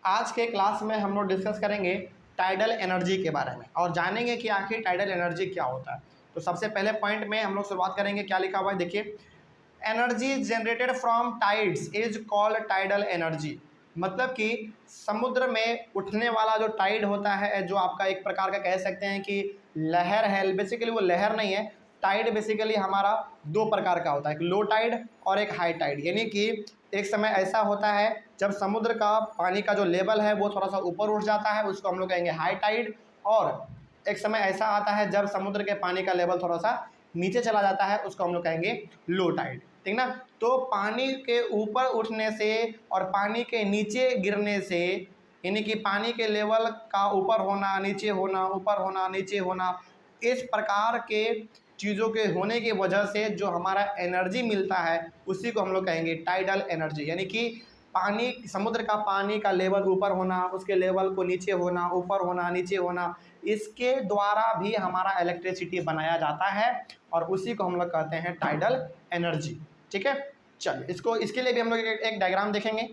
आज के क्लास में हम लोग डिस्कस करेंगे टाइडल एनर्जी के बारे में और जानेंगे कि आखिर टाइडल एनर्जी क्या होता है। तो सबसे पहले पॉइंट में हम लोग शुरुआत करेंगे, क्या लिखा हुआ है देखिए, energy generated from tides is called tidal energy. मतलब कि समुद्र में उठने वाला जो टाइड होता है, जो आपका एक प्रकार का कह सकते हैं कि लहर है, बेसिकली वो लहर नहीं है। टाइड बेसिकली हमारा दो प्रकार का होता है, एक लो टाइड और एक हाई टाइड। यानी कि एक समय ऐसा होता है जब समुद्र का पानी का जो लेवल है वो थोड़ा सा ऊपर उठ जाता है, उसको हम लोग कहेंगे हाई टाइड। और एक समय ऐसा आता है जब समुद्र के पानी का लेवल थोड़ा सा नीचे चला जाता है, उसको हम लोग कहेंगे लो टाइड। ठीक ना। तो पानी के ऊपर उठने से और पानी के नीचे गिरने से, यानी कि पानी के लेवल का ऊपर होना नीचे होना, ऊपर होना नीचे होना, इस प्रकार के चीज़ों के होने की वजह से जो हमारा एनर्जी मिलता है उसी को हम लोग कहेंगे टाइडल एनर्जी। यानी कि पानी, समुद्र का पानी का लेवल ऊपर होना, उसके लेवल को नीचे होना, ऊपर होना नीचे होना, इसके द्वारा भी हमारा इलेक्ट्रिसिटी बनाया जाता है और उसी को हम लोग कहते हैं टाइडल एनर्जी। ठीक है, चलिए इसको, इसके लिए भी हम लोग एक डायग्राम देखेंगे।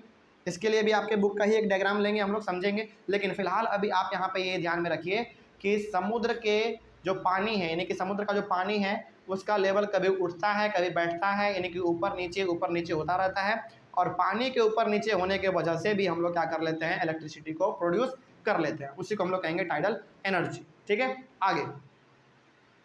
इसके लिए भी आपके बुक का ही एक डायग्राम लेंगे, हम लोग समझेंगे। लेकिन फिलहाल अभी आप यहाँ पे ये ध्यान में रखिए कि समुद्र के जो पानी है, यानी कि समुद्र का जो पानी है उसका लेवल कभी उठता है कभी बैठता है, यानी कि ऊपर नीचे होता रहता है। और पानी के ऊपर नीचे होने के वजह से भी हम लोग क्या कर लेते हैं, इलेक्ट्रिसिटी को प्रोड्यूस कर लेते हैं। उसी को हम लोग कहेंगे टाइडल एनर्जी। ठीक है, आगे,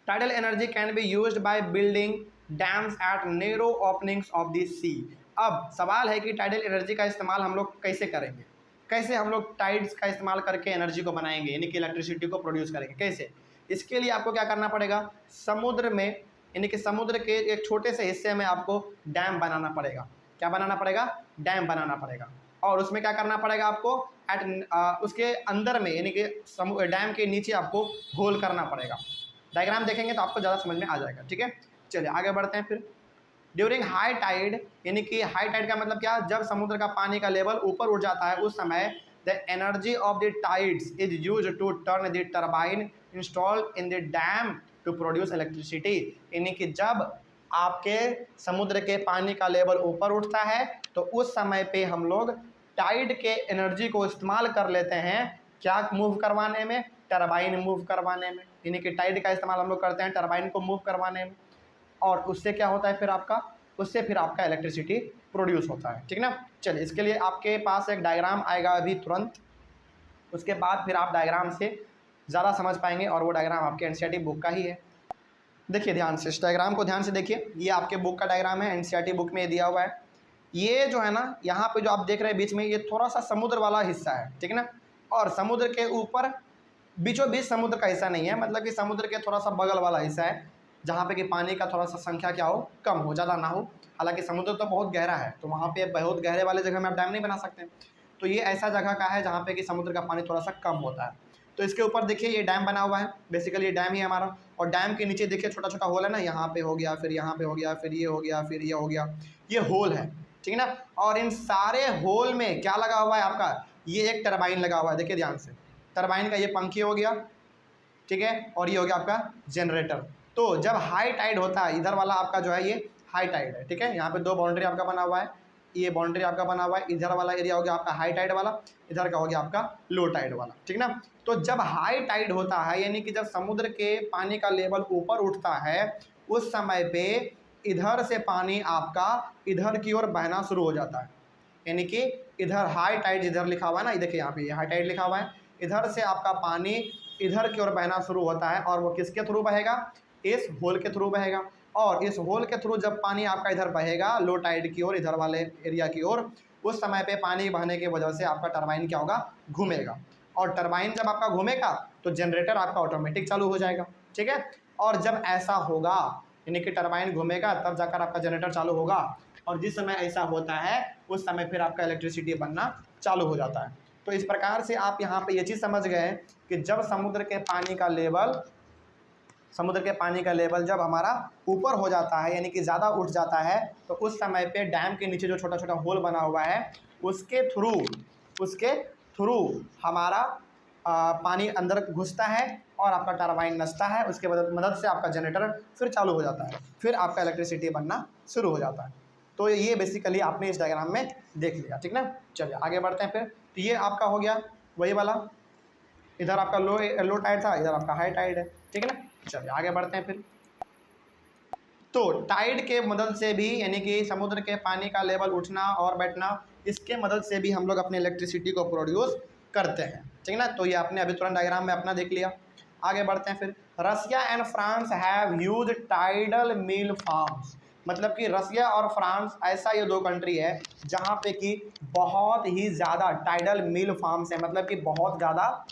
tidal energy can be used by building dams at narrow openings of the sea. अब सवाल है कि टाइडल एनर्जी का इस्तेमाल हम लोग कैसे करेंगे, कैसे हम लोग टाइड्स का इस्तेमाल करके एनर्जी को बनाएंगे, यानी कि इलेक्ट्रिसिटी को प्रोड्यूस करेंगे कैसे। इसके लिए आपको क्या करना पड़ेगा, समुद्र में, यानी कि समुद्र के एक छोटे से हिस्से में आपको डैम बनाना पड़ेगा। क्या बनाना पड़ेगा, डैम बनाना पड़ेगा। और उसमें क्या करना पड़ेगा आपको, उसके अंदर में, यानी कि डैम के नीचे आपको होल करना पड़ेगा। डायग्राम देखेंगे तो आपको ज़्यादा समझ में आ जाएगा। ठीक है, चलिए आगे बढ़ते हैं। फिर ड्यूरिंग हाई टाइड, यानी कि हाई टाइड का मतलब क्या, जब समुद्र का पानी का लेवल ऊपर उठ जाता है उस समय the energy of the tides is use to turn the turbine installed in the dam to produce electricity. यानी कि जब आपके समुद्र के पानी का लेवल ऊपर उठता है तो उस समय पे हम लोग टाइड के एनर्जी को इस्तेमाल कर लेते हैं, क्या मूव करवाने में, टरबाइन मूव करवाने में। यानी कि टाइड का इस्तेमाल हम लोग करते हैं टरबाइन को मूव करवाने में, और उससे क्या होता है फिर आपका, उससे फिर आपका इलेक्ट्रिसिटी प्रोड्यूस होता है। ठीक ना। चलिए इसके लिए आपके पास एक डायग्राम आएगा अभी तुरंत, उसके बाद फिर आप डायग्राम से ज़्यादा समझ पाएंगे और वो डायग्राम आपके एनसीईआरटी बुक का ही है। देखिए ध्यान से, इस डायग्राम को ध्यान से देखिए, ये आपके बुक का डायग्राम है, एनसीईआरटी बुक में दिया हुआ है। ये जो है ना, यहाँ पे जो आप देख रहे हैं बीच में, ये थोड़ा सा समुद्र वाला हिस्सा है। ठीक है ना। और समुद्र के ऊपर बीचों बीच समुद्र का हिस्सा नहीं है, मतलब कि समुद्र के थोड़ा सा बगल वाला हिस्सा है जहाँ पे कि पानी का थोड़ा सा संख्या क्या हो, कम हो, ज़्यादा ना हो। हालांकि समुद्र तो बहुत गहरा है, तो वहाँ पे बहुत गहरे वाले जगह में आप डैम नहीं बना सकते। तो ये ऐसा जगह का है जहाँ पे कि समुद्र का पानी थोड़ा सा कम होता है। तो इसके ऊपर देखिए ये डैम बना हुआ है, बेसिकली ये डैम ही है हमारा। और डैम के नीचे देखिए छोटा छोटा होल है ना, यहाँ पे हो गया, फिर यहाँ पे हो गया, फिर ये हो गया, फिर ये हो गया, ये होल है। ठीक है ना। और इन सारे होल में क्या लगा हुआ है आपका, ये एक टरबाइन लगा हुआ है। देखिए ध्यान से, टरबाइन का ये पंखी हो गया, ठीक है, और ये हो गया आपका जनरेटर। तो जब हाई टाइड होता है, इधर वाला आपका जो है ये हाई टाइड है। ठीक है, यहाँ पे दो बाउंड्री आपका बना हुआ है, ये बाउंड्री आपका बना हुआ है, इधर वाला एरिया हो गया आपका हाई टाइड वाला, इधर का हो गया आपका लो टाइड वाला। ठीक ना। तो जब हाई टाइड होता है, यानी कि जब समुद्र के पानी का लेवल ऊपर उठता है, उस समय पे इधर से पानी आपका इधर की ओर बहना शुरू हो जाता है। यानी कि इधर हाई टाइड इधर लिखा हुआ है ना, देखिए यहाँ पे हाई टाइड लिखा हुआ है, इधर से आपका पानी इधर की ओर बहना शुरू होता है। और वो किसके थ्रू बहेगा, इस होल के थ्रू बहेगा। और इस होल के थ्रू जब पानी आपका इधर बहेगा लो टाइड की ओर, इधर वाले एरिया की ओर, उस समय पे पानी बहने की वजह से आपका टरबाइन क्या होगा, घूमेगा। और टरबाइन जब आपका घूमेगा तो जनरेटर आपका ऑटोमेटिक चालू हो जाएगा। ठीक है। और जब ऐसा होगा, यानी कि टरबाइन घूमेगा तब जाकर आपका जनरेटर चालू होगा, और जिस समय ऐसा होता है उस समय फिर आपका इलेक्ट्रिसिटी बनना चालू हो जाता है। तो इस प्रकार से आप यहाँ पे ये चीज़ समझ गए कि जब समुद्र के पानी का लेवल, समुद्र के पानी का लेवल जब हमारा ऊपर हो जाता है, यानी कि ज़्यादा उठ जाता है, तो उस समय पे डैम के नीचे जो छोटा छोटा होल बना हुआ है उसके थ्रू हमारा पानी अंदर घुसता है और आपका टरबाइन नचता है। उसके मदद से आपका जनरेटर फिर चालू हो जाता है, फिर आपका इलेक्ट्रिसिटी बनना शुरू हो जाता है। तो ये बेसिकली आपने इस डायग्राम में देख लिया, ठीक ना। चलिए आगे बढ़ते हैं फिर। तो ये आपका हो गया वही वाला, इधर आपका लो टाइड था, इधर आपका हाई टाइड है, ठीक है ना। चलिए आगे बढ़ते हैं फिर। तो टाइड के मदद से भी, यानी कि समुद्र के पानी का लेवल उठना और बैठना, इसके मदद से भी हम लोग अपने इलेक्ट्रिसिटी को प्रोड्यूस करते हैं, ठीक है ना। तो ये आपने अभी तुरंत डायग्राम में अपना देख लिया। आगे बढ़ते हैं फिर। Russia and France have huge tidal mill farms, मतलब कि रसिया और फ्रांस ऐसा ये दो कंट्री है जहाँ पे कि बहुत ही ज़्यादा टाइडल मिल फार्म्स है, मतलब कि बहुत ज़्यादा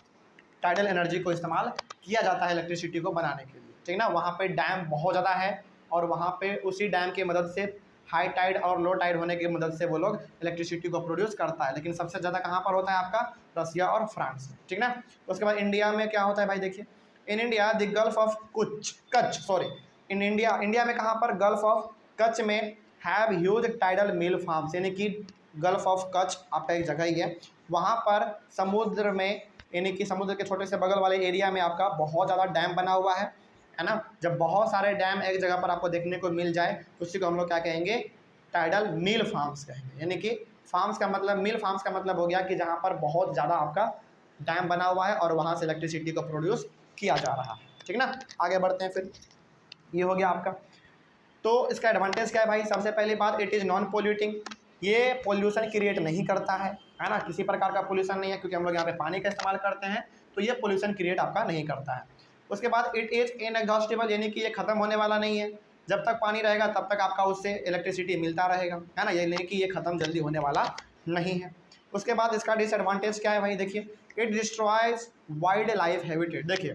टाइडल एनर्जी को इस्तेमाल किया जाता है इलेक्ट्रिसिटी को बनाने के लिए, ठीक है ना। वहाँ पे डैम बहुत ज़्यादा है और वहाँ पे उसी डैम की मदद से हाई टाइड और लो टाइड होने की मदद से वो लोग इलेक्ट्रिसिटी को प्रोड्यूस करता है। लेकिन सबसे ज़्यादा कहाँ पर होता है आपका, रसिया और फ्रांस में, ठीक ना। उसके बाद इंडिया में क्या होता है भाई, देखिए in India the gulf of Kutch sorry in India में कहाँ पर, गल्फ ऑफ कच्छ में have huge tidal mill farms, यानी कि गल्फ ऑफ कच्छ आपका एक जगह ही है, वहाँ पर समुद्र में, यानी कि समुद्र के छोटे से बगल वाले एरिया में आपका बहुत ज़्यादा डैम बना हुआ है ना। जब बहुत सारे डैम एक जगह पर आपको देखने को मिल जाए उसी को हम लोग क्या कहेंगे, टाइडल मिल फार्म्स कहेंगे। यानी कि फार्म्स का मतलब, मिल फार्म्स का मतलब हो गया कि जहाँ पर बहुत ज़्यादा आपका डैम बना हुआ है और वहाँ से इलेक्ट्रिसिटी को प्रोड्यूस किया जा रहा है, ठीक ना। आगे बढ़ते हैं फिर। ये हो गया आपका। तो इसका एडवांटेज क्या है भाई, सबसे पहली बात, इट इज़ नॉन पोल्यूटिंग, ये पोल्यूशन क्रिएट नहीं करता है ना, किसी प्रकार का पोल्यूशन नहीं है, क्योंकि हम लोग यहाँ पे पानी का इस्तेमाल करते हैं, तो ये पोल्यूशन क्रिएट आपका नहीं करता है। उसके बाद इट इज़ इनएग्जॉस्टिबल, यानी कि ये ख़त्म होने वाला नहीं है, जब तक पानी रहेगा तब तक आपका उससे इलेक्ट्रिसिटी मिलता रहेगा, है ना, ये नहीं कि ये ख़त्म जल्दी होने वाला नहीं है। उसके बाद इसका डिसएडवांटेज क्या है भाई, देखिए it destroys wild life habitat. देखिए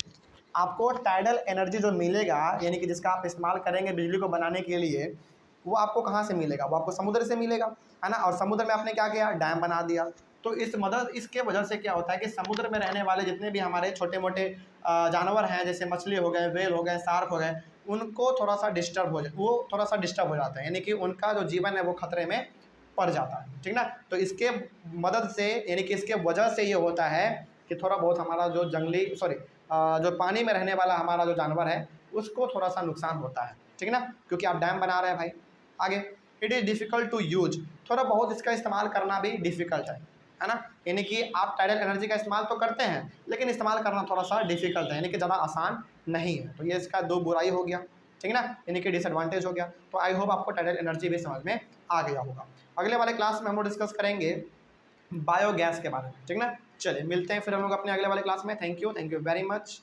आपको टाइडल एनर्जी जो मिलेगा, यानी कि जिसका आप इस्तेमाल करेंगे बिजली को बनाने के लिए, वो आपको कहाँ से मिलेगा, वो आपको समुद्र से मिलेगा, है ना। और समुद्र में आपने क्या किया, डैम बना दिया। तो इसके वजह से क्या होता है कि समुद्र में रहने वाले जितने भी हमारे छोटे मोटे जानवर हैं, जैसे मछली हो गए, व्हेल हो गए, शार्क हो गए, उनको थोड़ा सा डिस्टर्ब हो जाता है, यानी कि उनका जो जीवन है वो खतरे में पड़ जाता है, ठीक ना। तो इसके मदद से, यानी कि इसके वजह से ये होता है कि थोड़ा बहुत हमारा जो जो पानी में रहने वाला हमारा जो जानवर है उसको थोड़ा सा नुकसान होता है, ठीक है ना, क्योंकि आप डैम बना रहे हैं भाई। आगे, it is difficult to use, थोड़ा बहुत इसका इस्तेमाल करना भी डिफ़िकल्ट है ना। यानी कि आप टाइडल एनर्जी का इस्तेमाल तो करते हैं लेकिन इस्तेमाल करना थोड़ा सा डिफ़िकल्ट है, यानी कि ज़्यादा आसान नहीं है। तो ये इसका दो बुराई हो गया, ठीक है ना, यानी कि डिसएडवांटेज हो गया। तो आई होप आपको टाइडल एनर्जी भी समझ में आ गया होगा। अगले वाले क्लास में हम लोग डिस्कस करेंगे बायोगैस के बारे में, ठीक है ना। चलिए मिलते हैं फिर हम लोग अपने अगले वाले क्लास में। Thank you very much.